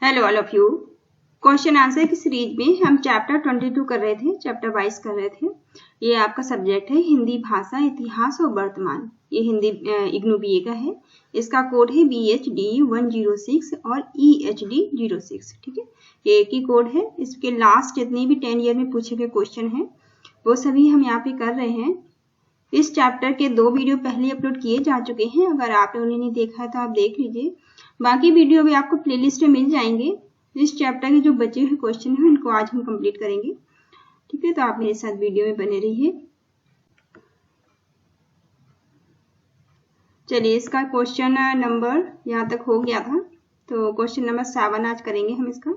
Hello all of you. Question answer की series में हम चैप्टर 22 कर रहे थे, चैप्टर 22 कर रहे थे। ये आपका सब्जेक्ट है हिंदी भाषा, इतिहास और वर्तमान। ये हिंदी इग्नू बीए का है। इसका कोड है BHD 106 और EHD 06। ठीक है, ये एक ही कोड है। इसके लास्ट जितने भी 10 ईयर में पूछे गए क्वेश्चन हैं वो सभी हम यहाँ पे कर रहे हैं। इस चैप्टर के 2 वीडियो पहले अपलोड किए जा चुके हैं। अगर आपने उन्हें नहीं देखा है तो आप देख लीजिए। बाकी वीडियो भी आपको प्लेलिस्ट में मिल जाएंगे। इस चैप्टर के जो बचे हुए क्वेश्चन हैं उनको आज हम कंप्लीट करेंगे। ठीक है, तो आप मेरे साथ वीडियो में बने रहिए। चलिए, इसका क्वेश्चन नंबर यहाँ तक हो गया था, तो क्वेश्चन नंबर 7 आज करेंगे हम इसका।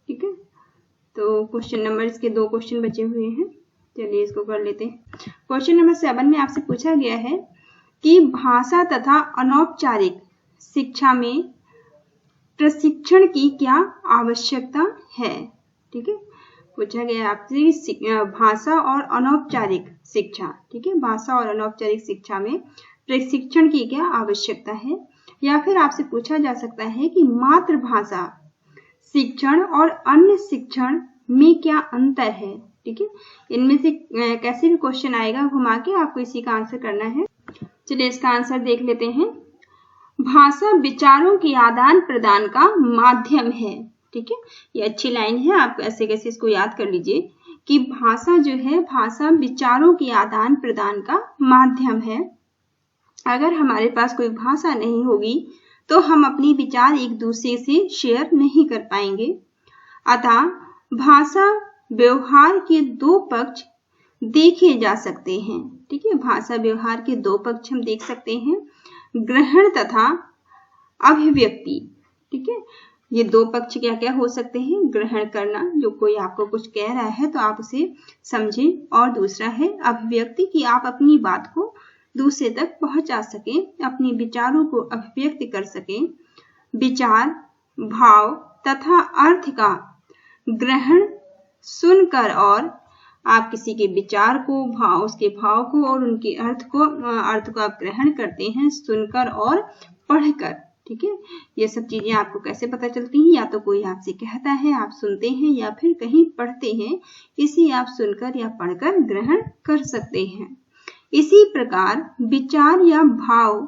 ठीक है, तो क्वेश्चन नंबर इसके 2 क्वेश्चन बचे हुए हैं। चलिए इसको कर लेते हैं। क्वेश्चन नंबर 7 में आपसे पूछा गया है कि भाषा तथा अनौपचारिक शिक्षा में प्रशिक्षण की क्या आवश्यकता है। ठीक है, पूछा गया आपसे भाषा और अनौपचारिक शिक्षा। ठीक है, भाषा और अनौपचारिक शिक्षा में प्रशिक्षण की क्या आवश्यकता है। या फिर आपसे पूछा जा सकता है कि मातृभाषा शिक्षण और अन्य शिक्षण में क्या अंतर है। ठीक है, इनमें से कैसे भी क्वेश्चन आएगा घुमा के आपको इसी का आंसर करना है। चलिए इसका आंसर देख लेते हैं। भाषा विचारों की आदान प्रदान का माध्यम है। ठीक है, ये अच्छी लाइन है, आप ऐसे कैसे इसको याद कर लीजिए कि भाषा जो है, भाषा विचारों की आदान प्रदान का माध्यम है। अगर हमारे पास कोई भाषा नहीं होगी तो हम अपनी विचार एक दूसरे से शेयर नहीं कर पाएंगे। अतः भाषा व्यवहार के 2 पक्ष देखे जा सकते हैं। ठीक है, भाषा व्यवहार के 2 पक्ष हम देख सकते हैं, ग्रहण तथा अभिव्यक्ति। ठीक है, ये 2 पक्ष क्या क्या हो सकते हैं। ग्रहण करना, जो कोई आपको कुछ कह रहा है तो आप उसे समझें, और दूसरा है अभिव्यक्ति की आप अपनी बात को दूसरे तक पहुंचा सकें, अपने विचारों को अभिव्यक्त कर सकें। विचार, भाव तथा अर्थ का ग्रहण सुनकर, और आप किसी के विचार को, भाव, उसके भाव को और उनके अर्थ को आप ग्रहण करते हैं सुनकर और पढ़कर। ठीक है, ये सब चीजें आपको कैसे पता चलती हैं। या तो कोई आपसे कहता है, आप सुनते हैं, या फिर कहीं पढ़ते हैं, इसे आप सुनकर या पढ़कर ग्रहण कर सकते हैं। इसी प्रकार विचार या भाव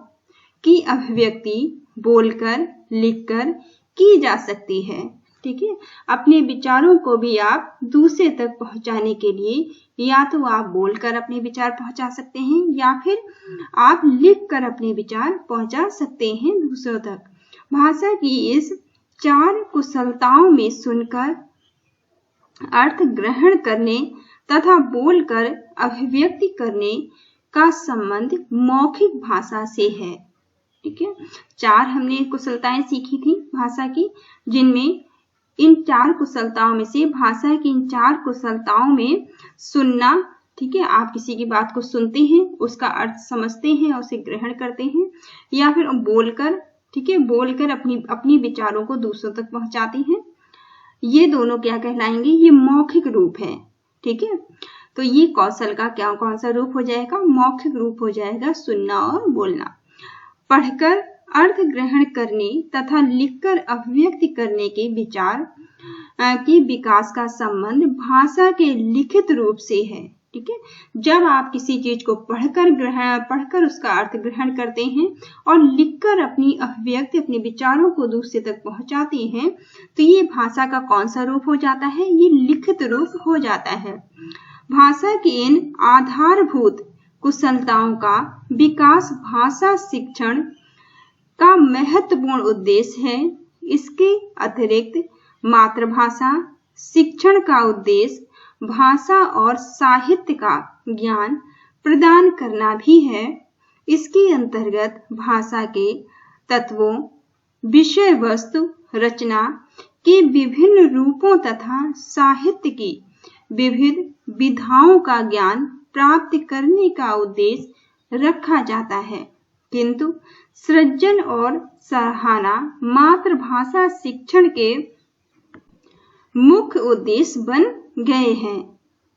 की अभिव्यक्ति बोलकर, लिखकर की जा सकती है। ठीक है, अपने विचारों को भी आप दूसरे तक पहुंचाने के लिए या तो आप बोलकर अपने विचार पहुंचा सकते हैं, या फिर आप लिखकर अपने विचार पहुंचा सकते हैं दूसरों तक। भाषा की इस 4 कुशलताओं में सुनकर अर्थ ग्रहण करने तथा बोलकर अभिव्यक्ति करने का संबंध मौखिक भाषा से है। ठीक है, 4 हमने कुशलताएं सीखी थी भाषा की, जिनमें इन 4 कुशलताओं में से भाषा की इन 4 कुशलताओं में सुनना। ठीक है, आप किसी की बात को सुनते हैं, उसका अर्थ समझते हैं, उसे ग्रहण करते हैं, या फिर बोलकर, ठीक है, बोलकर अपनी विचारों को दूसरों तक पहुंचाते हैं। ये दोनों क्या कहलाएंगे, ये मौखिक रूप है। ठीक है, तो ये कौशल का क्या कौन सा रूप हो जाएगा, मौखिक रूप हो जाएगा, सुनना और बोलना। पढ़कर अर्थ ग्रहण करने तथा लिखकर अभिव्यक्ति करने के विचार के विकास का संबंध भाषा के लिखित रूप से है। ठीक है, जब आप किसी चीज को पढ़कर उसका अर्थ ग्रहण करते हैं और लिखकर अपनी अभिव्यक्ति, अपने विचारों को दूसरे तक पहुंचाते हैं, तो ये भाषा का कौन सा रूप हो जाता है, ये लिखित रूप हो जाता है। भाषा की इन आधारभूत कुशलताओं का विकास भाषा शिक्षण का महत्वपूर्ण उद्देश्य है। इसके अतिरिक्त मातृभाषा शिक्षण का उद्देश्य भाषा और साहित्य का ज्ञान प्रदान करना भी है। इसके अंतर्गत भाषा के तत्वों, विषय वस्तु, रचना के विभिन्न रूपों तथा साहित्य की विविध विधाओं का ज्ञान प्राप्त करने का उद्देश्य रखा जाता है, किंतु सृजन और सराहना मातृभाषा शिक्षण के मुख्य उद्देश्य बन गए हैं।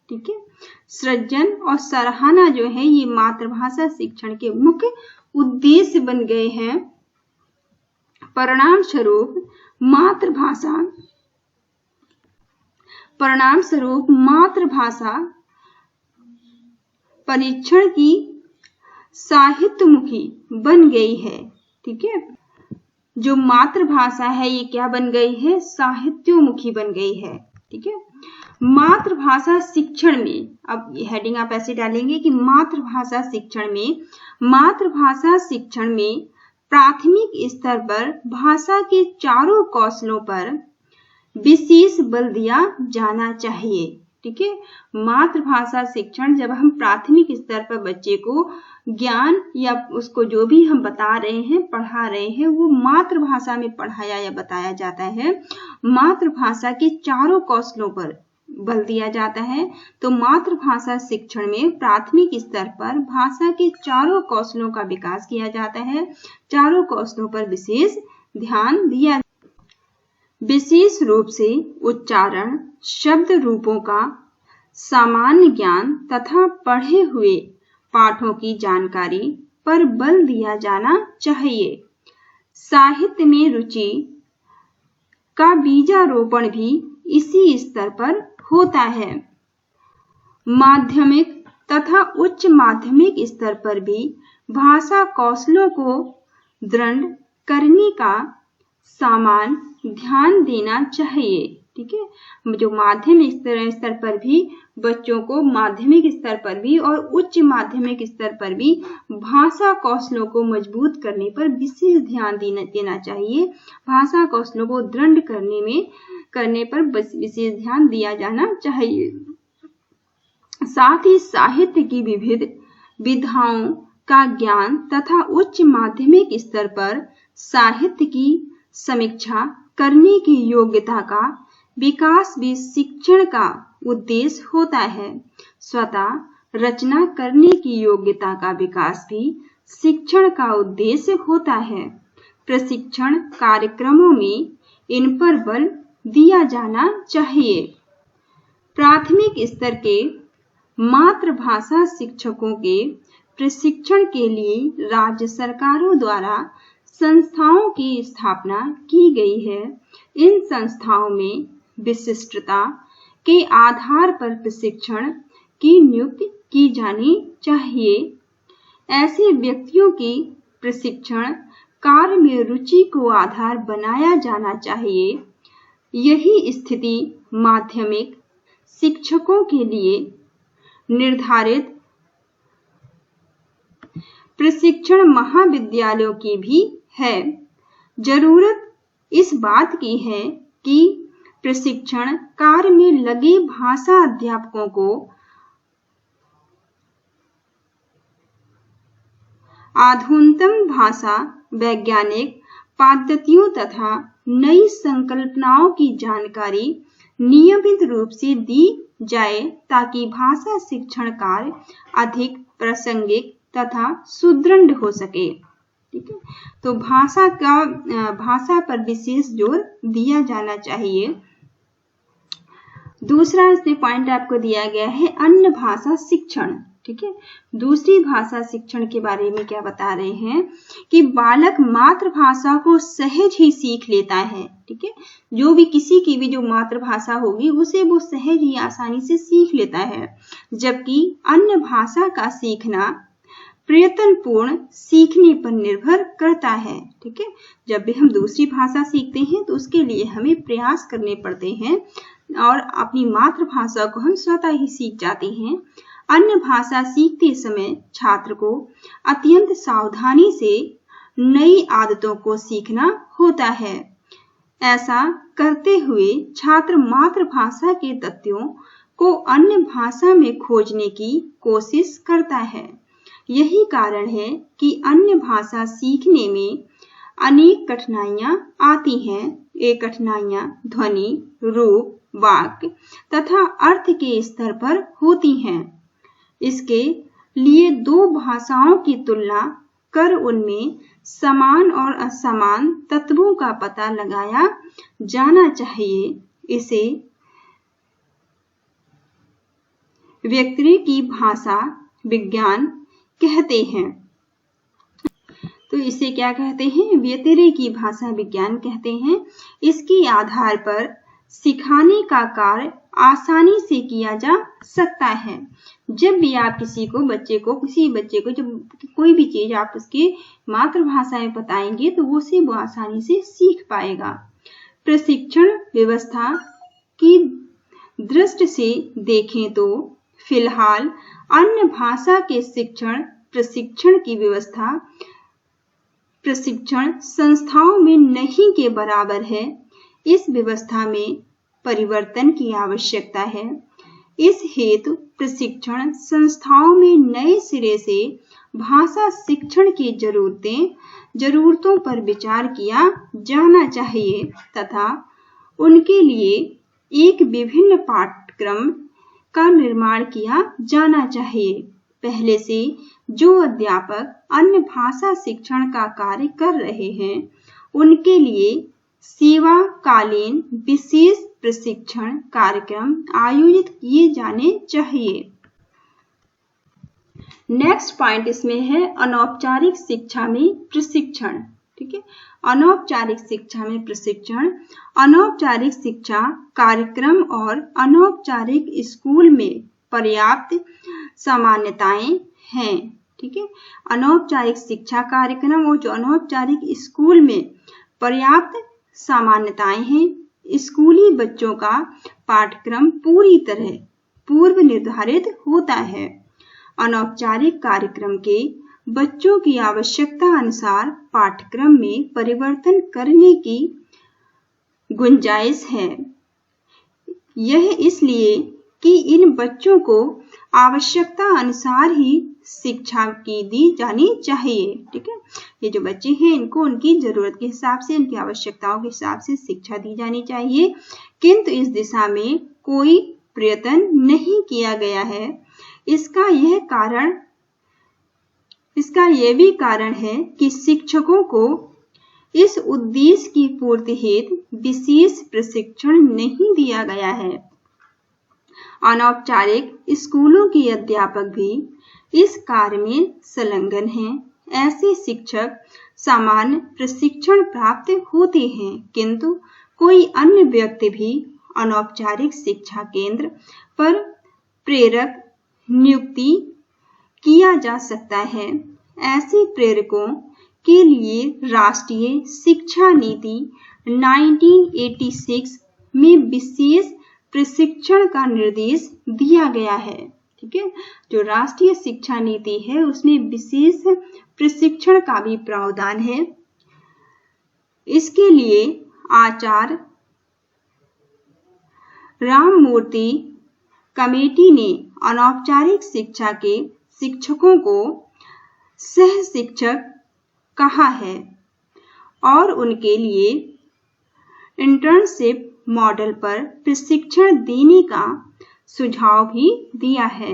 ठीक है, सृजन और सराहना जो है ये मातृभाषा शिक्षण के मुख्य उद्देश्य बन गए हैं। परिणाम स्वरूप मातृभाषा परिणाम स्वरूप मातृभाषा परीक्षण की साहित्यमुखी बन गई है। ठीक है, जो मातृभाषा है ये क्या बन गई है? साहित्योमुखी बन गई है। ठीक है, मातृभाषा शिक्षण में, अब हेडिंग आप ऐसे डालेंगे कि मातृभाषा शिक्षण में प्राथमिक स्तर पर भाषा के चारों कौशलों पर विशेष बल दिया जाना चाहिए। ठीक है, मातृभाषा शिक्षण जब हम प्राथमिक स्तर पर बच्चे को ज्ञान या उसको जो भी हम बता रहे हैं, पढ़ा रहे हैं, वो मातृभाषा में पढ़ाया या बताया जाता है। मातृभाषा के चारों कौशलों पर बल दिया जाता है। तो मातृभाषा शिक्षण में प्राथमिक स्तर पर भाषा के चारों कौशलों का विकास किया जाता है। चारों कौशलों पर विशेष ध्यान दिया, विशेष रूप से उच्चारण, शब्द रूपों का सामान्य ज्ञान तथा पढ़े हुए पाठों की जानकारी पर बल दिया जाना चाहिए। साहित्य में रुचि का बीजारोपण भी इसी स्तर पर होता है। माध्यमिक तथा उच्च माध्यमिक स्तर पर भी भाषा कौशलों को दृढ़ करने का समान ध्यान देना चाहिए। ठीक है, जो माध्यमिक स्तर पर भी बच्चों को, माध्यमिक स्तर पर भी और उच्च माध्यमिक स्तर पर भी भाषा कौशलों को मजबूत करने पर विशेष ध्यान देना चाहिए। भाषा कौशलों को दृढ़ करने पर विशेष ध्यान दिया जाना चाहिए। साथ ही साहित्य की विविध विधाओं का ज्ञान तथा उच्च माध्यमिक स्तर पर साहित्य की समीक्षा करने की योग्यता का विकास भी शिक्षण का उद्देश्य होता है। स्वतः रचना करने की योग्यता का विकास भी शिक्षण का उद्देश्य होता है। प्रशिक्षण कार्यक्रमों में इन पर बल दिया जाना चाहिए। प्राथमिक स्तर के मातृभाषा शिक्षकों के प्रशिक्षण के लिए राज्य सरकारों द्वारा संस्थाओं की स्थापना की गई है। इन संस्थाओं में विशिष्टता के आधार पर प्रशिक्षण की नियुक्ति की जानी चाहिए। ऐसे व्यक्तियों की प्रशिक्षण कार्य में रुचि को आधार बनाया जाना चाहिए। यही स्थिति माध्यमिक शिक्षकों के लिए निर्धारित प्रशिक्षण महाविद्यालयों की भी है। जरूरत इस बात की है कि प्रशिक्षण कार्य में लगे भाषा अध्यापकों को आधुनिकतम भाषा वैज्ञानिक पद्धतियों तथा नई संकल्पनाओं की जानकारी नियमित रूप से दी जाए ताकि भाषा शिक्षण कार्य अधिक प्रासंगिक तथा सुदृढ़ हो सके। ठीक है, तो भाषा पर विशेष जोर दिया जाना चाहिए। दूसरा इसमें पॉइंट आपको दिया गया है अन्य भाषा शिक्षण। ठीक है, दूसरी भाषा शिक्षण के बारे में क्या बता रहे हैं कि बालक मातृभाषा को सहज ही सीख लेता है। ठीक है, जो भी किसी की भी जो मातृभाषा होगी उसे वो सहज ही आसानी से सीख लेता है, जबकि अन्य भाषा का सीखना प्रयत्नपूर्ण सीखने पर निर्भर करता है। ठीक है, जब भी हम दूसरी भाषा सीखते हैं तो उसके लिए हमें प्रयास करने पड़ते हैं और अपनी मातृभाषा को हम स्वतः ही सीख जाते हैं। अन्य भाषा सीखते समय छात्र को अत्यंत सावधानी से नई आदतों को सीखना होता है। ऐसा करते हुए छात्र मातृभाषा के तथ्यों को अन्य भाषा में खोजने की कोशिश करता है। यही कारण है कि अन्य भाषा सीखने में अनेक कठिनाइयां आती हैं। ये कठिनाइयां ध्वनि, रूप, वाक्य तथा अर्थ के स्तर पर होती हैं। इसके लिए दो भाषाओं की तुलना कर उनमें समान और असमान तत्वों का पता लगाया जाना चाहिए। इसे व्यक्ति की भाषा विज्ञान कहते हैं। तो इसे क्या कहते हैं? व्यतिरेकी भाषा विज्ञान कहते हैं। इसके आधार पर सिखाने का कार्य आसानी से किया जा सकता है। जब भी आप किसी बच्चे को जब कोई भी चीज आप उसकी मातृभाषा में बताएंगे तो वो आसानी से सीख पाएगा। प्रशिक्षण व्यवस्था की दृष्टि से देखें तो फिलहाल अन्य भाषा के प्रशिक्षण की व्यवस्था प्रशिक्षण संस्थाओं में नहीं के बराबर है। इस व्यवस्था में परिवर्तन की आवश्यकता है। इस हेतु प्रशिक्षण संस्थाओं में नए सिरे से भाषा शिक्षण की जरूरतों पर विचार किया जाना चाहिए तथा उनके लिए एक विभिन्न पाठ्यक्रम का निर्माण किया जाना चाहिए। पहले से जो अध्यापक अन्य भाषा शिक्षण का कार्य कर रहे हैं उनके लिए सेवाकालीन विशेष प्रशिक्षण कार्यक्रम आयोजित किए जाने चाहिए। नेक्स्ट पॉइंट इसमें है अनौपचारिक शिक्षा में प्रशिक्षण। ठीक है, अनौपचारिक शिक्षा में प्रशिक्षण। अनौपचारिक शिक्षा कार्यक्रम और अनौपचारिक स्कूल में पर्याप्त सामान्यताएं हैं। ठीक है, अनौपचारिक शिक्षा कार्यक्रम और जो अनौपचारिक स्कूल में पर्याप्त सामान्यताएं हैं। स्कूली बच्चों का पाठ्यक्रम पूरी तरह पूर्व निर्धारित होता है। अनौपचारिक कार्यक्रम के बच्चों की आवश्यकता अनुसार पाठ्यक्रम में परिवर्तन करने की गुंजाइश है। यह इसलिए कि इन बच्चों को आवश्यकता अनुसार ही शिक्षा की दी जानी चाहिए। ठीक है, ये जो बच्चे हैं इनको उनकी जरूरत के हिसाब से, उनकी आवश्यकताओं के हिसाब से शिक्षा दी जानी चाहिए, किंतु इस दिशा में कोई प्रयत्न नहीं किया गया है। इसका यह भी कारण है कि शिक्षकों को इस उद्देश्य की पूर्ति हेतु विशेष प्रशिक्षण नहीं दिया गया है। अनौपचारिक स्कूलों के अध्यापक भी इस कार्य में संलग्न हैं। ऐसे शिक्षक सामान्य प्रशिक्षण प्राप्त होते हैं, किंतु कोई अन्य व्यक्ति भी अनौपचारिक शिक्षा केंद्र पर प्रेरक नियुक्ति किया जा सकता है। ऐसे प्रेरकों के लिए राष्ट्रीय शिक्षा नीति 1986 में विशेष प्रशिक्षण का निर्देश दिया गया है। ठीक है, जो राष्ट्रीय शिक्षा नीति है उसमें विशेष प्रशिक्षण का भी प्रावधान है। इसके लिए आचार्य राममूर्ति कमेटी ने अनौपचारिक शिक्षा के शिक्षकों को सह शिक्षक कहा है और उनके लिए इंटर्नशिप मॉडल पर प्रशिक्षण देने का सुझाव भी दिया है।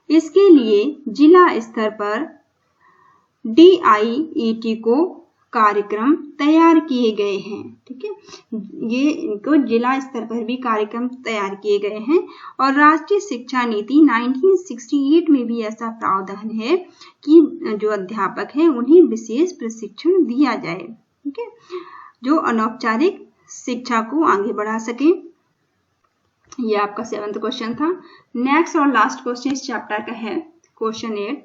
इसके लिए जिला स्तर पर DIET को कार्यक्रम तैयार किए गए हैं। ठीक है, ये इनको जिला स्तर पर भी कार्यक्रम तैयार किए गए हैं और राष्ट्रीय शिक्षा नीति 1968 में भी ऐसा प्रावधान है कि जो अध्यापक हैं उन्हें विशेष प्रशिक्षण दिया जाए। ठीक है, जो अनौपचारिक शिक्षा को आगे बढ़ा सके। ये आपका 7th क्वेश्चन था। नेक्स्ट और लास्ट क्वेश्चन इस चैप्टर का है क्वेश्चन 8।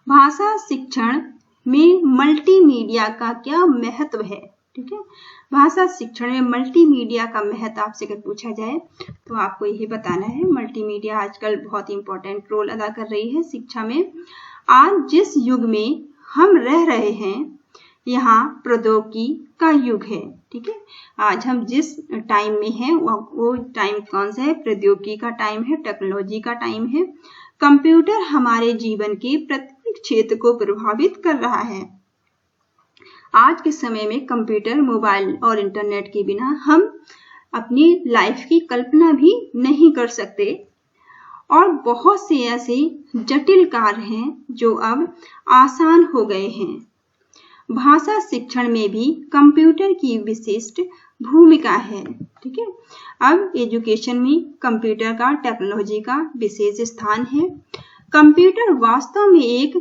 भाषा शिक्षण में मल्टीमीडिया का क्या महत्व है? ठीक है, भाषा शिक्षण में मल्टीमीडिया का महत्व आपसे अगर पूछा जाए तो आपको यही बताना है। मल्टीमीडिया आजकल बहुत इंपॉर्टेंट रोल अदा कर रही है शिक्षा में। आज जिस युग में हम रह रहे हैं यहाँ प्रौद्योगिकी का युग है। ठीक है, आज हम जिस टाइम में हैं वो टाइम कौन सा है? प्रौद्योगिकी का टाइम है, टेक्नोलॉजी का टाइम है। कंप्यूटर हमारे जीवन के प्रत्येक क्षेत्र को प्रभावित कर रहा है। आज के समय में कंप्यूटर, मोबाइल और इंटरनेट के बिना हम अपनी लाइफ की कल्पना भी नहीं कर सकते और बहुत से ऐसे जटिल कार्य हैं जो अब आसान हो गए हैं। भाषा शिक्षण में भी कंप्यूटर की विशिष्ट भूमिका है। ठीक है, अब एजुकेशन में कंप्यूटर का, टेक्नोलॉजी का विशेष स्थान है। कंप्यूटर वास्तव में एक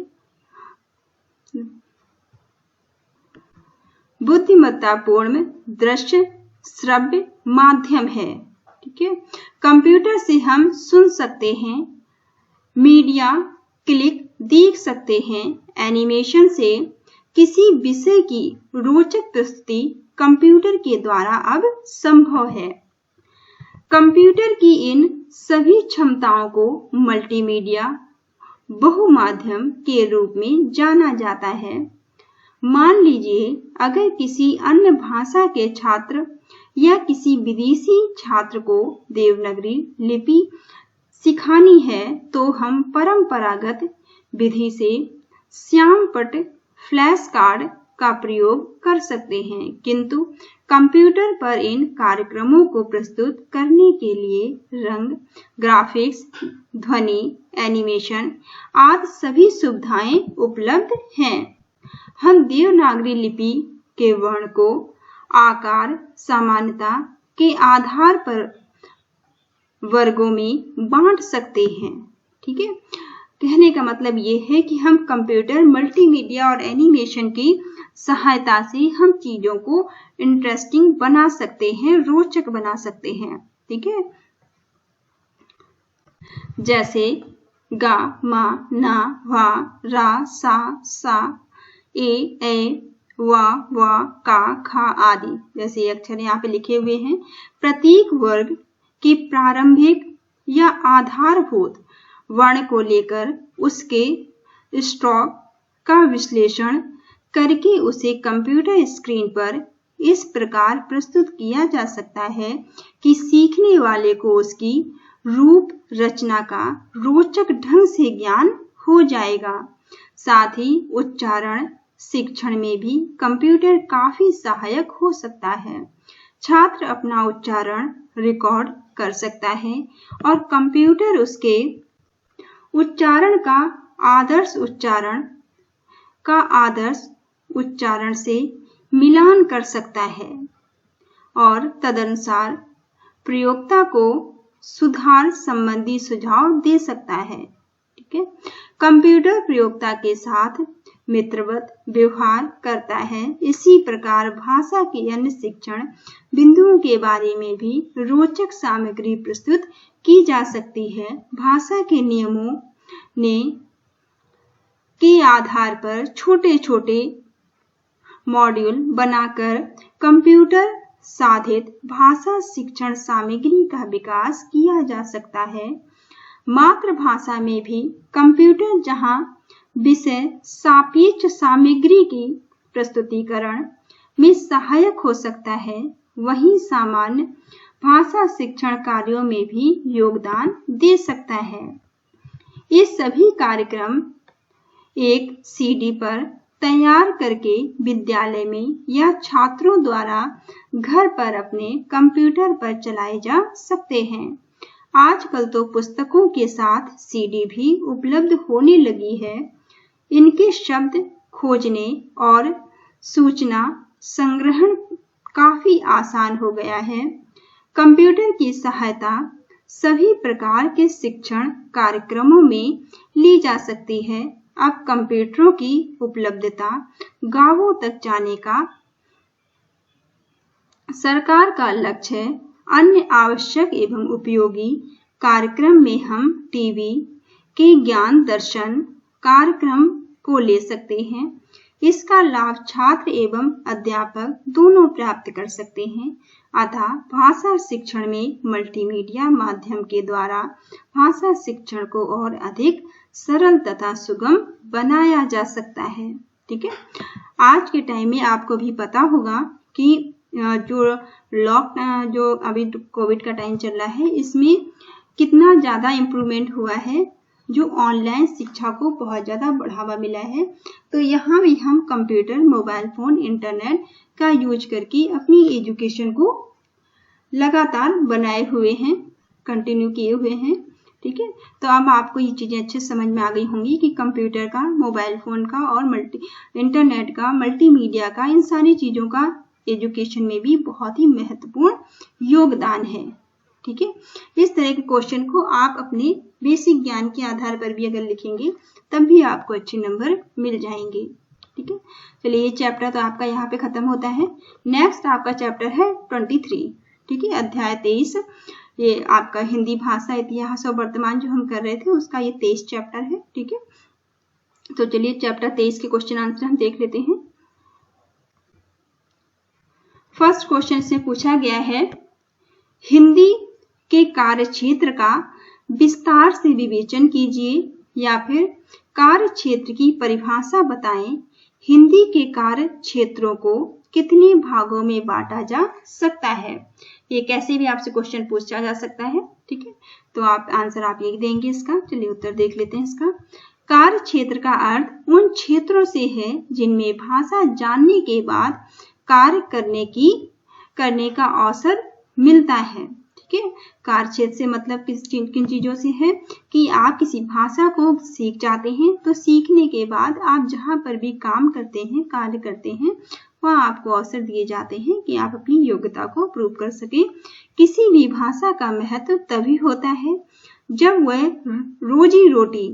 बुद्धिमत्तापूर्ण दृश्य श्रव्य माध्यम है। ठीक है, कंप्यूटर से हम सुन सकते हैं, मीडिया क्लिक देख सकते हैं। एनिमेशन से किसी विषय की रोचक प्रस्तुति कंप्यूटर के द्वारा अब संभव है। कंप्यूटर की इन सभी क्षमताओं को मल्टीमीडिया बहुमाध्यम के रूप में जाना जाता है। मान लीजिए अगर किसी अन्य भाषा के छात्र या किसी विदेशी छात्र को देवनागरी लिपि सिखानी है तो हम परंपरागत विधि से श्यामपट्ट फ्लैश कार्ड का प्रयोग कर सकते हैं, किंतु कंप्यूटर पर इन कार्यक्रमों को प्रस्तुत करने के लिए रंग, ग्राफिक्स, ध्वनि, एनिमेशन आदि सभी सुविधाएं उपलब्ध हैं। हम देवनागरी लिपि के वर्ण को आकार समानता के आधार पर वर्गों में बांट सकते हैं। ठीक है, कहने का मतलब ये है कि हम कंप्यूटर, मल्टीमीडिया और एनिमेशन की सहायता से हम चीजों को इंटरेस्टिंग बना सकते हैं, रोचक बना सकते हैं। ठीक है, जैसे गा, मा, ना, वा, रा, सा, ए, वा, का, खा आदि जैसे अक्षर यहाँ पे लिखे हुए हैं। प्रत्येक वर्ग की प्रारंभिक या आधारभूत वर्ण को लेकर उसके स्ट्रोक का विश्लेषण करके उसे कंप्यूटर स्क्रीन पर इस प्रकार प्रस्तुत किया जा सकता है कि सीखने वाले को उसकी रूप रचना का रोचक ढंग से ज्ञान हो जाएगा। साथ ही उच्चारण शिक्षण में भी कंप्यूटर काफी सहायक हो सकता है। छात्र अपना उच्चारण रिकॉर्ड कर सकता है और कंप्यूटर उसके उच्चारण का आदर्श उच्चारण से मिलान कर सकता है और तदनुसार प्रयोक्ता को सुधार संबंधी सुझाव दे सकता है। ठीक है, कंप्यूटर प्रयोक्ता के साथ मित्रवत व्यवहार करता है। इसी प्रकार भाषा के अन्य शिक्षण बिंदुओं के बारे में भी रोचक सामग्री प्रस्तुत की जा सकती है। भाषा के नियमों के आधार पर छोटे छोटे मॉड्यूल बनाकर कंप्यूटर साधित भाषा शिक्षण सामग्री का विकास किया जा सकता है। मातृभाषा में भी कंप्यूटर जहां विषय सापेक्ष सामग्री की प्रस्तुतिकरण में सहायक हो सकता है, वहीं सामान्य भाषा शिक्षण कार्यों में भी योगदान दे सकता है। ये सभी कार्यक्रम एक सीडी पर तैयार करके विद्यालय में या छात्रों द्वारा घर पर अपने कंप्यूटर पर चलाए जा सकते हैं। आजकल तो पुस्तकों के साथ सीडी भी उपलब्ध होने लगी है। इनके शब्द खोजने और सूचना संग्रहण काफी आसान हो गया है। कंप्यूटर की सहायता सभी प्रकार के शिक्षण कार्यक्रमों में ली जा सकती है। अब कंप्यूटरों की उपलब्धता गांवों तक जाने का सरकार का लक्ष्य है। अन्य आवश्यक एवं उपयोगी कार्यक्रम में हम टीवी के ज्ञान दर्शन कार्यक्रम को ले सकते हैं। इसका लाभ छात्र एवं अध्यापक दोनों प्राप्त कर सकते हैं। अतः भाषा शिक्षण में मल्टीमीडिया माध्यम के द्वारा भाषा शिक्षण को और अधिक सरल तथा सुगम बनाया जा सकता है। ठीक है, आज के टाइम में आपको भी पता होगा कि जो अभी कोविड का टाइम चल रहा है, इसमें कितना ज्यादा इम्प्रूवमेंट हुआ है, जो ऑनलाइन शिक्षा को बहुत ज्यादा बढ़ावा मिला है। तो यहाँ भी हम कंप्यूटर, मोबाइल फोन, इंटरनेट का यूज करके अपनी एजुकेशन को लगातार बनाए हुए हैं, कंटिन्यू किए हुए हैं। ठीक है, तो अब आपको ये चीजें अच्छे समझ में आ गई होंगी कि कंप्यूटर का, मोबाइल फोन का और इंटरनेट का, मल्टीमीडिया का, इन सारी चीजों का एजुकेशन में भी बहुत ही महत्वपूर्ण योगदान है। ठीक है, इस तरह के क्वेश्चन को आप अपने बेसिक ज्ञान के आधार पर भी अगर लिखेंगे तब भी आपको अच्छे नंबर मिल जाएंगे। ठीक है। चलिए ये चैप्टर तो आपका यहाँ पे खत्म होता है। नेक्स्ट आपका चैप्टर है 23, ठीक है, अध्याय 23। ये आपका हिंदी भाषा, इतिहास और वर्तमान जो हम कर रहे थे उसका ये 23 चैप्टर है, ठीक है। तो चलिए चैप्टर 23 के क्वेश्चन आंसर हम देख लेते हैं। फर्स्ट क्वेश्चन से पूछा गया है, हिंदी के कार्यक्षेत्र का विस्तार से विवेचन कीजिए या फिर कार्यक्षेत्र की परिभाषा बताएं। हिंदी के कार्य क्षेत्रों को कितने भागों में बांटा जा सकता है। ये कैसे भी आपसे क्वेश्चन पूछा जा सकता है, ठीक है। तो आप आंसर आप लिख देंगे इसका। चलिए उत्तर देख लेते हैं इसका। कार्य क्षेत्र का अर्थ उन क्षेत्रों से है जिनमें भाषा जानने के बाद कार्य करने का अवसर मिलता है, ठीक है। कार्य क्षेत्र से मतलब किन चीजों से है कि आप किसी भाषा को सीख जाते हैं तो सीखने के बाद आप जहां पर भी काम करते हैं, कार्य करते हैं, वहां आपको अवसर दिए जाते हैं कि आप अपनी योग्यता को प्रूव कर सकें। किसी भी भाषा का महत्व तभी होता है जब वह रोजी रोटी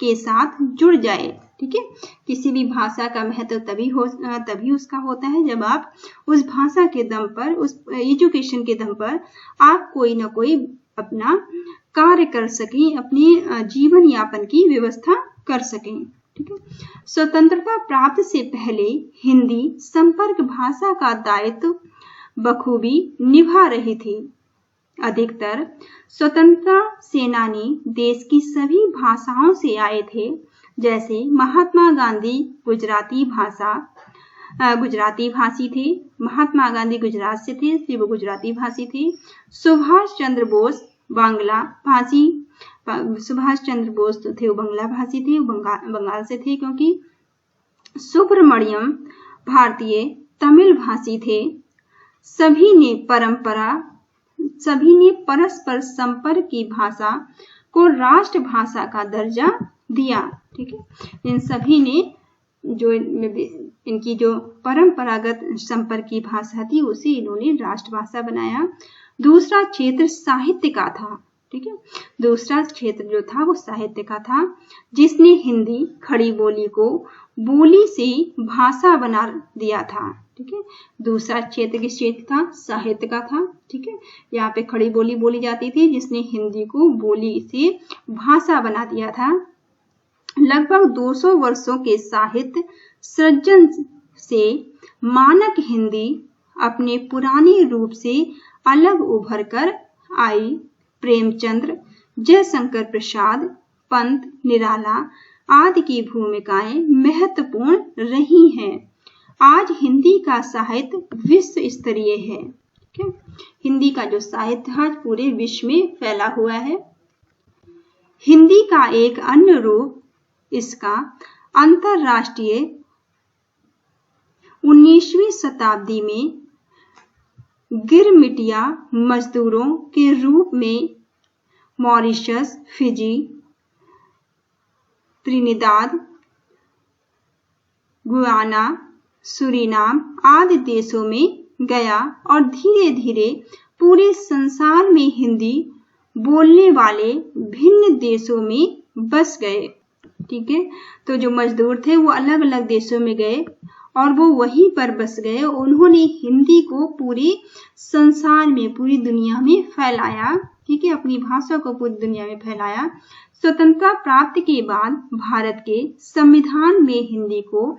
के साथ जुड़ जाए, ठीक है। किसी भी भाषा का महत्व तभी उसका होता है जब आप उस भाषा के दम पर, उस एजुकेशन के दम पर आप कोई ना कोई अपना कार्य कर सकें, अपने जीवन यापन की व्यवस्था कर सकें, ठीक है। स्वतंत्रता प्राप्त से पहले हिंदी संपर्क भाषा का दायित्व बखूबी निभा रही थी। अधिकतर स्वतंत्रता सेनानी देश की सभी भाषाओं से आए थे, जैसे महात्मा गांधी गुजराती भाषी थे। महात्मा गांधी गुजरात से थे, इसलिए वो गुजराती भाषी थे। सुभाष चंद्र बोस तो थे, वो बांग्ला भाषी थे, बंगाल से थे, क्योंकि सुब्रमण्यम भारतीय तमिल भाषी थे। सभी ने परस्पर संपर्क की भाषा को राष्ट्रभाषा का दर्जा दिया, ठीक है। इन सभी ने जो इनकी जो परंपरागत संपर्क की भाषा थी उसे इन्होंने राष्ट्रभाषा बनाया। दूसरा क्षेत्र साहित्य का था, ठीक है। दूसरा क्षेत्र जो था वो साहित्य का था, जिसने हिंदी खड़ी बोली को बोली से भाषा बना दिया था, ठीक है। दूसरा क्षेत्र किस क्षेत्र था? साहित्य का था, ठीक है। यहाँ पे खड़ी बोली बोली जाती थी, जिसने हिंदी को बोली से भाषा बना दिया था। लगभग 200 वर्षों के साहित्य सृजन से मानक हिंदी अपने पुराने रूप से अलग उभर कर आई। प्रेमचंद्र, जयशंकर प्रसाद, पंत, निराला आदि की भूमिकाएं महत्वपूर्ण रही हैं। आज हिंदी का साहित्य विश्व स्तरीय है, ठीक है। हिंदी का जो साहित्य आज पूरे विश्व में फैला हुआ है। हिंदी का एक अन्य रूप इसका अंतरराष्ट्रीय 19वीं शताब्दी में गिरमिटिया मजदूरों के रूप में Mauritius, Fiji, Trinidad, Guyana, Suriname आदि देशों में गया और धीरे धीरे पूरे संसार में हिंदी बोलने वाले भिन्न देशों में बस गए, ठीक है। तो जो मजदूर थे वो अलग अलग देशों में गए और वो वहीं पर बस गए। उन्होंने हिंदी को पूरे संसार में, पूरी दुनिया में फैलाया, ठीक है। अपनी भाषा को पूरी दुनिया में फैलाया। स्वतंत्रता प्राप्ति के बाद भारत के संविधान में हिंदी को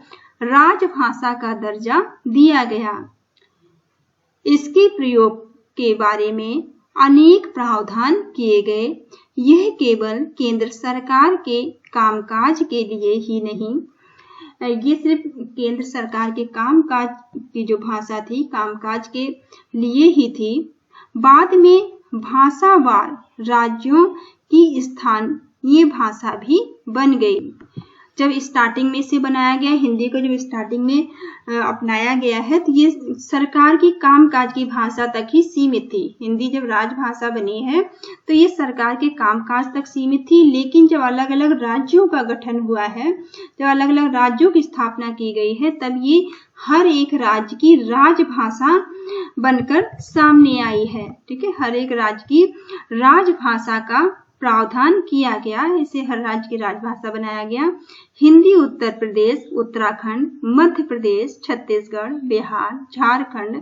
राजभाषा का दर्जा दिया गया। इसके प्रयोग के बारे में अनेक प्रावधान किए गए। यह केवल केंद्र सरकार के कामकाज के लिए ही नहीं, ये सिर्फ केंद्र सरकार के कामकाज की जो भाषा थी, कामकाज के लिए ही थी। बाद में भाषावार राज्यों की स्थानीय भाषा भी बन गई। जब स्टार्टिंग में से बनाया गया हिंदी को, जब स्टार्टिंग में अपनाया गया है, तो ये सरकार की कामकाज की भाषा तक ही सीमित थी। हिंदी जब राजभाषा बनी है तो ये सरकार के कामकाज तक सीमित थी। लेकिन जब अलग अलग राज्यों का गठन हुआ है, जब अलग अलग राज्यों की स्थापना की गई है, तब ये हर एक राज्य की राजभाषा बनकर सामने आई है, ठीक है। हर एक राज्य की राजभाषा का प्रावधान किया गया, इसे हर राज्य की राजभाषा बनाया गया। हिंदी उत्तर प्रदेश, उत्तराखंड, मध्य प्रदेश, छत्तीसगढ़, बिहार, झारखंड,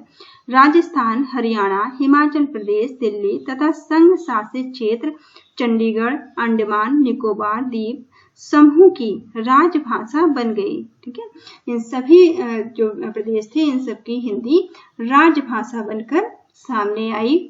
राजस्थान, हरियाणा, हिमाचल प्रदेश, दिल्ली तथा संघ शासित क्षेत्र चंडीगढ़, अंडमान निकोबार द्वीप समूह की राजभाषा बन गई। ठीक है, इन सभी जो प्रदेश थे इन सबकी हिंदी राजभाषा बनकर सामने आई।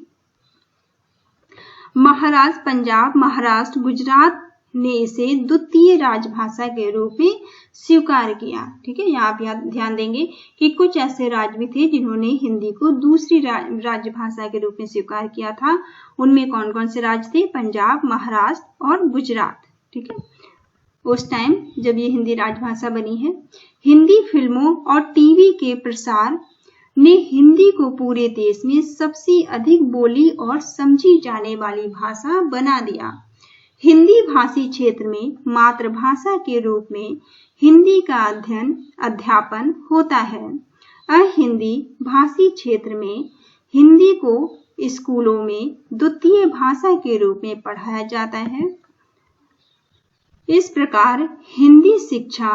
महाराष्ट्र, पंजाब, महाराष्ट्र, गुजरात ने इसे द्वितीय राजभाषा के रूप में स्वीकार किया। ठीक है, यहाँ आप ध्यान देंगे कि कुछ ऐसे राज्य भी थे जिन्होंने हिंदी को दूसरी राजभाषा के रूप में स्वीकार किया था। उनमें कौन कौन से राज्य थे? पंजाब, महाराष्ट्र और गुजरात। ठीक है, उस टाइम जब ये हिंदी राजभाषा बनी है। हिंदी फिल्मों और टीवी के प्रसार ने हिंदी को पूरे देश में सबसे अधिक बोली और समझी जाने वाली भाषा बना दिया। हिंदी भाषी क्षेत्र में मातृभाषा के रूप में हिंदी का अध्यापन होता है। अहिंदी भाषी क्षेत्र में हिंदी को स्कूलों में द्वितीय भाषा के रूप में पढ़ाया जाता है। इस प्रकार हिंदी शिक्षा,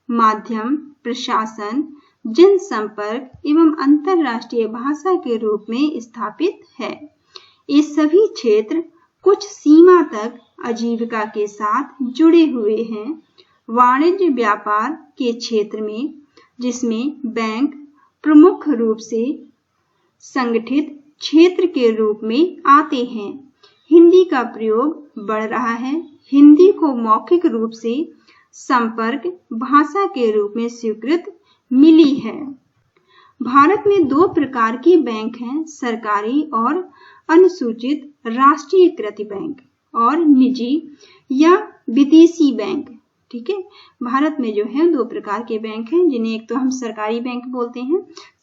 माध्यम, प्रशासन, जनसंपर्क एवं अंतर्राष्ट्रीय भाषा के रूप में स्थापित है। ये सभी क्षेत्र कुछ सीमा तक आजीविका के साथ जुड़े हुए हैं। वाणिज्य व्यापार के क्षेत्र में, जिसमें बैंक प्रमुख रूप से संगठित क्षेत्र के रूप में आते हैं, हिंदी का प्रयोग बढ़ रहा है। हिंदी को मौखिक रूप से संपर्क भाषा के रूप में स्वीकृति मिली है। भारत में दो प्रकार के बैंक हैं, सरकारी और अनुसूचित राष्ट्रीयकृत बैंक और निजी या विदेशी बैंक। ठीक है, भारत में जो है दो प्रकार के बैंक हैं, जिन्हें एक तो हम सरकारी बैंक बोलते हैं,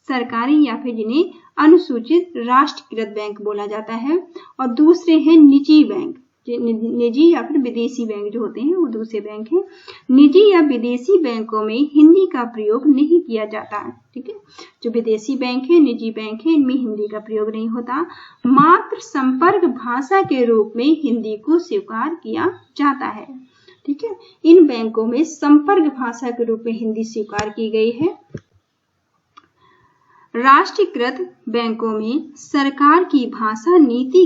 सरकारी, या फिर जिन्हें अनुसूचित राष्ट्रीयकृत बैंक बोला जाता है, और दूसरे हैं निजी बैंक। निजी या फिर विदेशी बैंक जो होते हैं वो दूसरे बैंक हैं। निजी या विदेशी बैंकों में हिंदी का प्रयोग नहीं किया जाता है। ठीक है, जो विदेशी बैंक है, निजी बैंक है, इनमें हिंदी का प्रयोग नहीं होता। मात्र संपर्क भाषा के रूप में हिंदी को स्वीकार किया जाता है। ठीक है, इन बैंकों में संपर्क भाषा के रूप में हिंदी स्वीकार की गई है। राष्ट्रीयकृत बैंकों में सरकार की भाषा नीति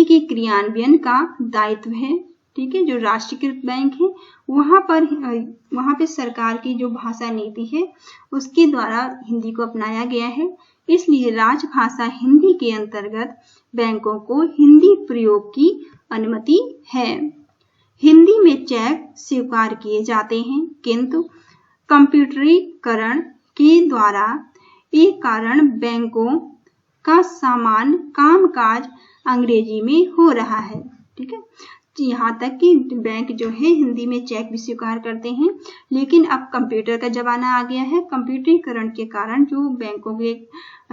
के क्रियान्वयन का दायित्व है। ठीक है, जो राष्ट्रीयकृत बैंक है वहां पे सरकार की जो भाषा नीति है उसके द्वारा हिंदी को अपनाया गया है। इसलिए राजभाषा हिंदी के अंतर्गत बैंकों को हिंदी प्रयोग की अनुमति है। हिंदी में चेक स्वीकार किए जाते हैं, किंतु कंप्यूटरीकरण के द्वारा एक कारण बैंकों का सामान्य कामकाज अंग्रेजी में हो रहा है। ठीक है, यहाँ तक कि बैंक जो है हिंदी में चेक भी स्वीकार करते हैं, लेकिन अब कंप्यूटर का जमाना आ गया है। कंप्यूटरीकरण के कारण जो बैंकों के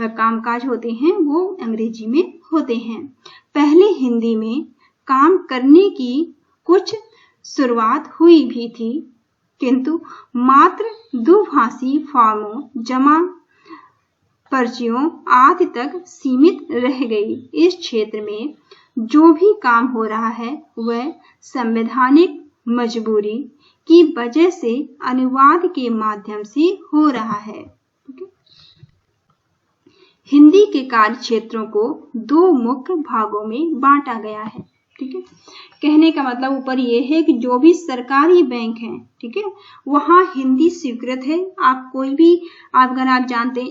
कामकाज होते हैं वो अंग्रेजी में होते हैं। पहले हिंदी में काम करने की कुछ शुरुआत हुई भी थी, किंतु मात्र दुभाषी फॉर्मों, जमा पर्चियों आदि तक सीमित रह गई। इस क्षेत्र में जो भी काम हो रहा है वह संवैधानिक मजबूरी की वजह से अनुवाद के माध्यम से हो रहा है। हिंदी के कार्य क्षेत्रों को दो मुख्य भागों में बांटा गया है। ठीक है, कहने का मतलब ऊपर ये है कि जो भी सरकारी बैंक हैं, ठीक है, वहाँ हिंदी स्वीकृत है। आप कोई भी अगर आप जानते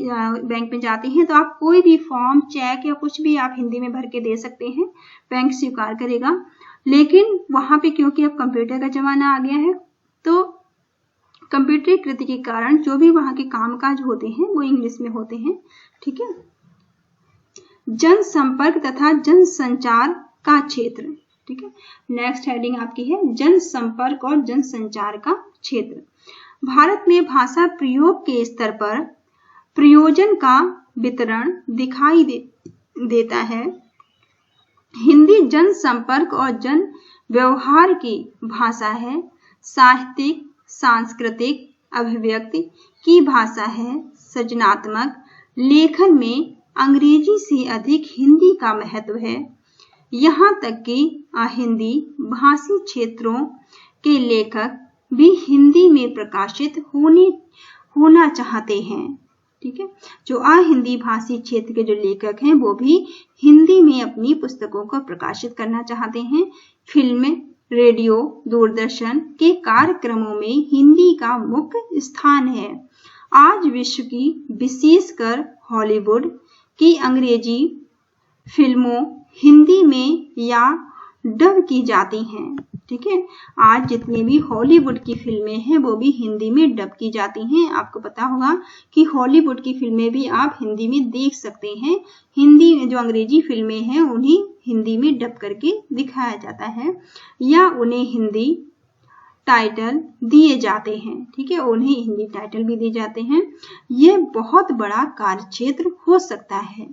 बैंक में जाते हैं तो आप कोई भी फॉर्म, चेक या कुछ भी आप हिंदी में भर के दे सकते हैं, बैंक स्वीकार करेगा। लेकिन वहाँ पे क्योंकि अब कंप्यूटर का जमाना आ गया है तो कंप्यूटरीकृत के कारण जो भी वहाँ के कामकाज होते हैं वो इंग्लिश में होते हैं। ठीक है, जनसंपर्क तथा जनसंचार का क्षेत्र। ठीक है, नेक्स्ट हेडिंग आपकी है जनसंपर्क और जनसंचार का क्षेत्र। भारत में भाषा प्रयोग के स्तर पर प्रयोजन का वितरण दिखाई देता है। हिंदी जनसंपर्क और जन व्यवहार की भाषा है, साहित्यिक सांस्कृतिक अभिव्यक्ति की भाषा है। सृजनात्मक लेखन में अंग्रेजी से अधिक हिंदी का महत्व है। यहाँ तक कि हिंदी भाषी क्षेत्रों के लेखक भी हिंदी में प्रकाशित होना चाहते हैं। ठीक है, जो हिंदी भाषी क्षेत्र के जो लेखक हैं वो भी हिंदी में अपनी पुस्तकों को प्रकाशित करना चाहते हैं। फिल्म, रेडियो, दूरदर्शन के कार्यक्रमों में हिंदी का मुख्य स्थान है। आज विश्व की विशेषकर हॉलीवुड की अंग्रेजी फिल्मों हिंदी में या डब की जाती हैं। ठीक है, आज जितनी भी हॉलीवुड की फिल्में हैं वो भी हिंदी में डब की जाती हैं। आपको पता होगा कि हॉलीवुड की फिल्में भी आप हिंदी में देख सकते हैं। हिंदी जो अंग्रेजी फिल्में हैं उन्हें हिंदी में डब करके दिखाया जाता है या उन्हें हिंदी टाइटल दिए जाते हैं। ठीक है, उन्हें हिंदी टाइटल भी दिए जाते हैं। यह बहुत बड़ा कार्यक्षेत्र हो सकता है।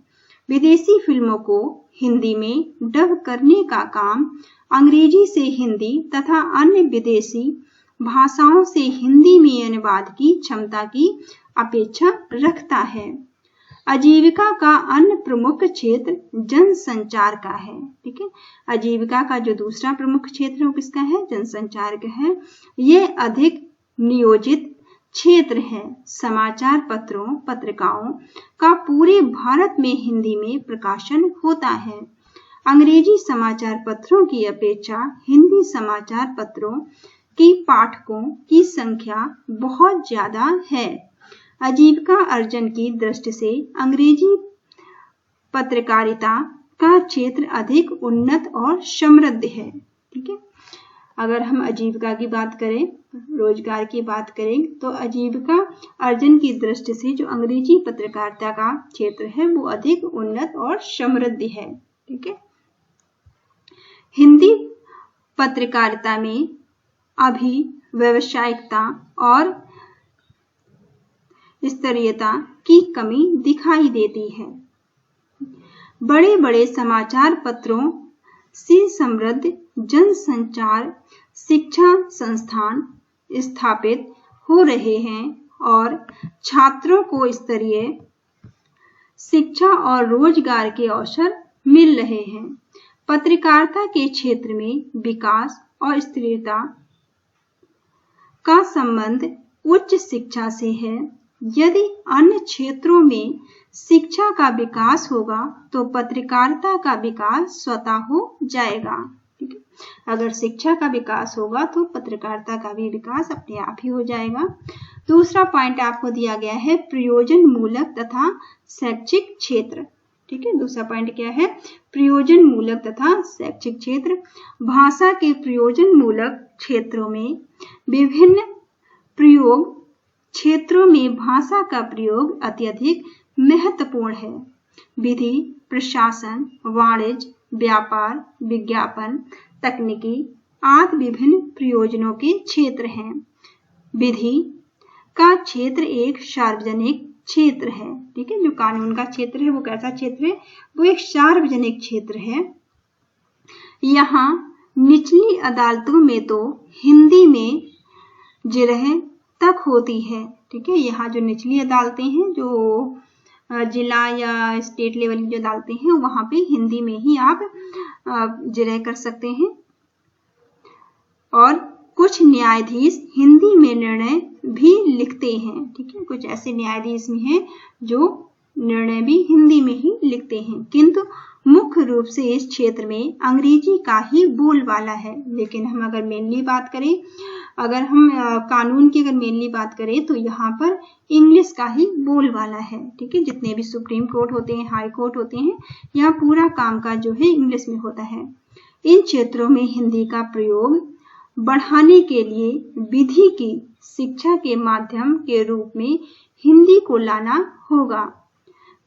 विदेशी फिल्मों को हिंदी में डब करने का काम अंग्रेजी से हिंदी तथा अन्य विदेशी भाषाओं से हिंदी में अनुवाद की क्षमता की अपेक्षा रखता है। आजीविका का अन्य प्रमुख क्षेत्र जनसंचार का है। ठीक है, आजीविका का जो दूसरा प्रमुख क्षेत्र है किसका है? जनसंचार का है। यह अधिक नियोजित क्षेत्र है। समाचार पत्रों पत्रिकाओं का पूरे भारत में हिंदी में प्रकाशन होता है। अंग्रेजी समाचार पत्रों की अपेक्षा हिंदी समाचार पत्रों की पाठकों की संख्या बहुत ज्यादा है। आजीविका अर्जन की दृष्टि से अंग्रेजी पत्रकारिता का क्षेत्र अधिक उन्नत और समृद्ध है। ठीक है, अगर हम आजीविका की बात करें, रोजगार की बात करें, तो आजीविका अर्जन की दृष्टि से जो अंग्रेजी पत्रकारिता का क्षेत्र है वो अधिक उन्नत और समृद्ध है। ठीक है, हिंदी पत्रकारिता में अभी व्यावसायिकता और स्तरीयता की कमी दिखाई देती है। बड़े बड़े समाचार पत्रों से समृद्ध जनसंचार शिक्षा संस्थान स्थापित हो रहे हैं और छात्रों को स्तरीय शिक्षा और रोजगार के अवसर मिल रहे हैं। पत्रकारिता के क्षेत्र में विकास और स्थिरता का संबंध उच्च शिक्षा से है। यदि अन्य क्षेत्रों में शिक्षा का विकास होगा तो पत्रकारिता का विकास स्वतः हो जाएगा। ठीक है, अगर शिक्षा का विकास होगा तो पत्रकारिता का भी विकास अपने आप ही हो जाएगा। दूसरा पॉइंट आपको दिया गया है प्रयोजन मूलक तथा शैक्षिक क्षेत्र। ठीक है, दूसरा पॉइंट क्या है? प्रयोजन मूलक तथा शैक्षिक क्षेत्र। भाषा के प्रयोजन मूलक क्षेत्रों में विभिन्न प्रयोग क्षेत्रों में भाषा का प्रयोग अत्यधिक महत्वपूर्ण है। विधि, प्रशासन, वाणिज्य, व्यापार, विज्ञापन, तकनीकी आदि विभिन्न प्रयोजनों के क्षेत्र हैं। विधि का क्षेत्र एक सार्वजनिक क्षेत्र है। ठीक है, जो कानून का क्षेत्र है वो कैसा क्षेत्र है? वो एक सार्वजनिक क्षेत्र है। यहाँ निचली अदालतों में तो हिंदी में जिरह तक होती है। ठीक है, यहाँ जो निचली अदालतें हैं, जो जिला या स्टेट लेवल की जो अदालतें हैं, वहां पे हिंदी में ही आप जिरह कर सकते हैं। और कुछ न्यायाधीश हिंदी में निर्णय भी लिखते हैं। ठीक है, कुछ ऐसे न्यायाधीश भी हैं जो निर्णय भी हिंदी में ही लिखते हैं, किंतु मुख्य रूप से इस क्षेत्र में अंग्रेजी का ही बोलबाला है। लेकिन हम अगर मेनली बात करें, अगर हम कानून की अगर मेनली बात करें तो यहाँ पर इंग्लिश का ही बोलबाला है। ठीक है, जितने भी सुप्रीम कोर्ट होते हैं, हाई कोर्ट होते हैं, यहाँ पूरा कामकाज जो है इंग्लिश में होता है। इन क्षेत्रों में हिंदी का प्रयोग बढ़ाने के लिए विधि की शिक्षा के माध्यम के रूप में हिंदी को लाना होगा।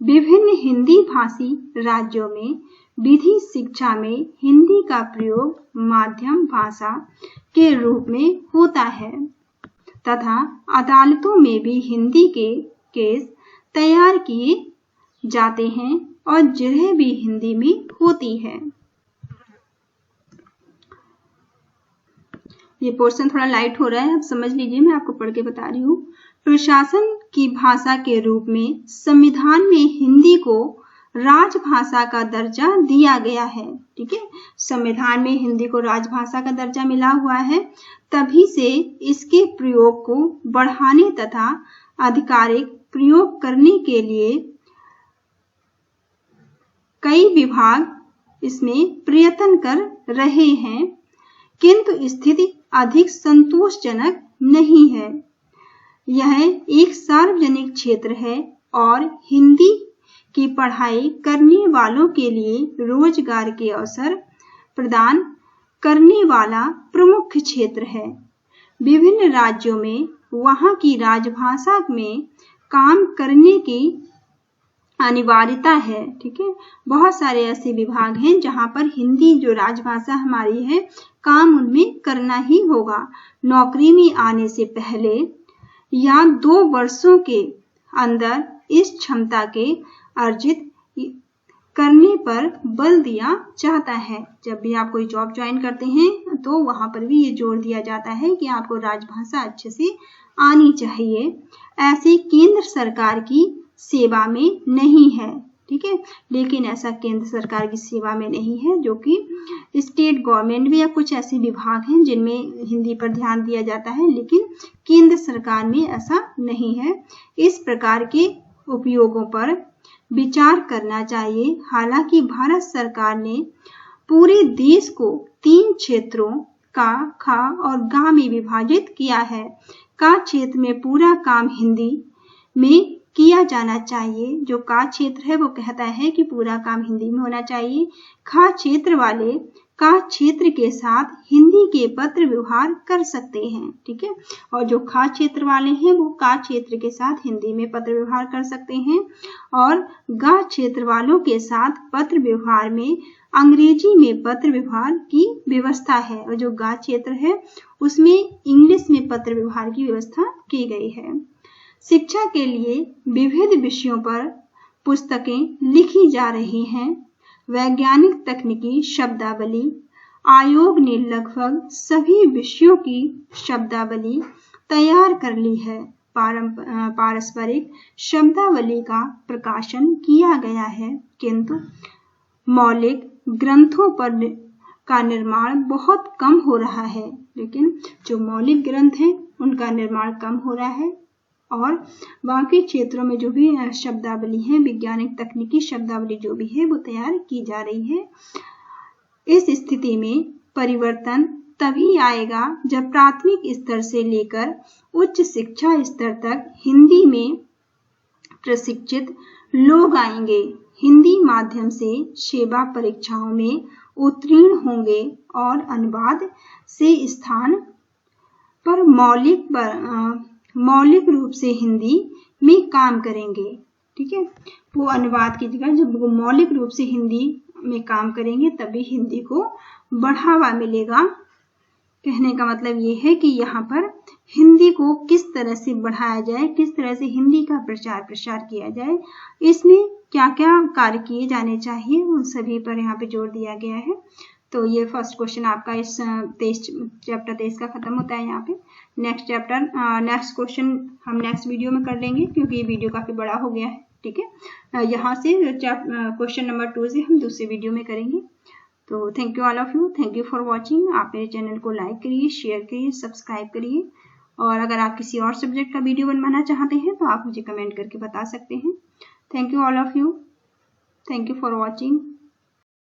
विभिन्न हिंदी भाषी राज्यों में विधि शिक्षा में हिंदी का प्रयोग माध्यम भाषा के रूप में होता है तथा अदालतों में भी हिंदी के केस तैयार किए जाते हैं और जिरह भी हिंदी में होती है। ये पोर्शन थोड़ा लाइट हो रहा है, आप समझ लीजिए, मैं आपको पढ़ के बता रही हूँ। प्रशासन की भाषा के रूप में संविधान में हिंदी को राजभाषा का दर्जा दिया गया है। ठीक है, संविधान में हिंदी को राजभाषा का दर्जा मिला हुआ है, तभी से इसके प्रयोग को बढ़ाने तथा आधिकारिक प्रयोग करने के लिए कई विभाग इसमें प्रयत्न कर रहे हैं, किंतु स्थिति अधिक संतोषजनक नहीं है। यह एक सार्वजनिक क्षेत्र है और हिंदी की पढ़ाई करने वालों के लिए रोजगार के अवसर प्रदान करने वाला प्रमुख क्षेत्र है। विभिन्न राज्यों में वहां की राजभाषा में काम करने की अनिवार्यता है। ठीक है, बहुत सारे ऐसे विभाग हैं जहां पर हिंदी जो राजभाषा हमारी है, काम उनमें करना ही होगा। नौकरी में आने से पहले या 2 वर्षों के अंदर इस क्षमता के अर्जित करने पर बल दिया जाता है। जब भी आप कोई जॉब ज्वाइन करते हैं तो वहां पर भी ये जोर दिया जाता है कि आपको राजभाषा अच्छे से आनी चाहिए। ऐसे केंद्र सरकार की सेवा में नहीं है। ठीक है, लेकिन ऐसा केंद्र सरकार की सेवा में नहीं है, जो कि स्टेट गवर्नमेंट में या कुछ ऐसे विभाग हैं जिनमें हिंदी पर ध्यान दिया जाता है, लेकिन केंद्र सरकार में ऐसा नहीं है। इस प्रकार के उपयोगों पर विचार करना चाहिए। हालांकि भारत सरकार ने पूरे देश को 3 क्षेत्रों का, खा और गा में विभाजित किया है। का क्षेत्र में पूरा काम हिंदी में किया जाना चाहिए। जो का क्षेत्र है वो कहता है कि पूरा काम हिंदी में होना चाहिए। खा क्षेत्र वाले का क्षेत्र के साथ हिंदी के पत्र व्यवहार कर सकते हैं। ठीक है, और जो खा क्षेत्र वाले हैं वो का क्षेत्र के साथ हिंदी में पत्र व्यवहार कर सकते हैं, और गा क्षेत्र वालों के साथ पत्र व्यवहार में अंग्रेजी में पत्र व्यवहार की व्यवस्था है, और जो गा क्षेत्र है उसमें इंग्लिश में पत्र व्यवहार की व्यवस्था की गई है। शिक्षा के लिए विविध विषयों पर पुस्तकें लिखी जा रही हैं। वैज्ञानिक तकनीकी शब्दावली आयोग ने लगभग सभी विषयों की शब्दावली तैयार कर ली है। पारस्परिक शब्दावली का प्रकाशन किया गया है, किंतु मौलिक ग्रंथों पर का निर्माण बहुत कम हो रहा है। लेकिन जो मौलिक ग्रंथ हैं उनका निर्माण कम हो रहा है, और बाकी क्षेत्रों में जो भी शब्दावली है, वैज्ञानिक तकनीकी शब्दावली जो भी है वो तैयार की जा रही है। इस स्थिति में परिवर्तन तभी आएगा जब प्राथमिक स्तर से लेकर उच्च शिक्षा स्तर तक हिंदी में प्रशिक्षित लोग आएंगे, हिंदी माध्यम से सेवा परीक्षाओं में उत्तीर्ण होंगे और अनुवाद से स्थान पर मौलिक रूप से हिंदी में काम करेंगे। ठीक है, वो अनुवाद की जगह जब वो मौलिक रूप से हिंदी में काम करेंगे तभी हिंदी को बढ़ावा मिलेगा। कहने का मतलब ये है कि यहाँ पर हिंदी को किस तरह से बढ़ाया जाए, किस तरह से हिंदी का प्रचार प्रसार किया जाए, इसमें क्या क्या कार्य किए जाने चाहिए, उन सभी पर यहाँ पे जोर दिया गया है। तो ये फर्स्ट क्वेश्चन आपका इस चैप्टर 23 का खत्म होता है। यहाँ पे नेक्स्ट क्वेश्चन हम नेक्स्ट वीडियो में कर लेंगे, क्योंकि ये वीडियो काफी बड़ा हो गया है। ठीक है, यहाँ से क्वेश्चन नंबर 2 से हम दूसरे वीडियो में करेंगे। तो thank you all of you, thank you for watching. आप मेरे चैनल को लाइक करिए, शेयर करिए, सब्सक्राइब करिए, और अगर आप किसी और सब्जेक्ट का वीडियो बनवाना चाहते हैं तो आप मुझे कमेंट करके बता सकते हैं। Thank you all of you, thank you for watching.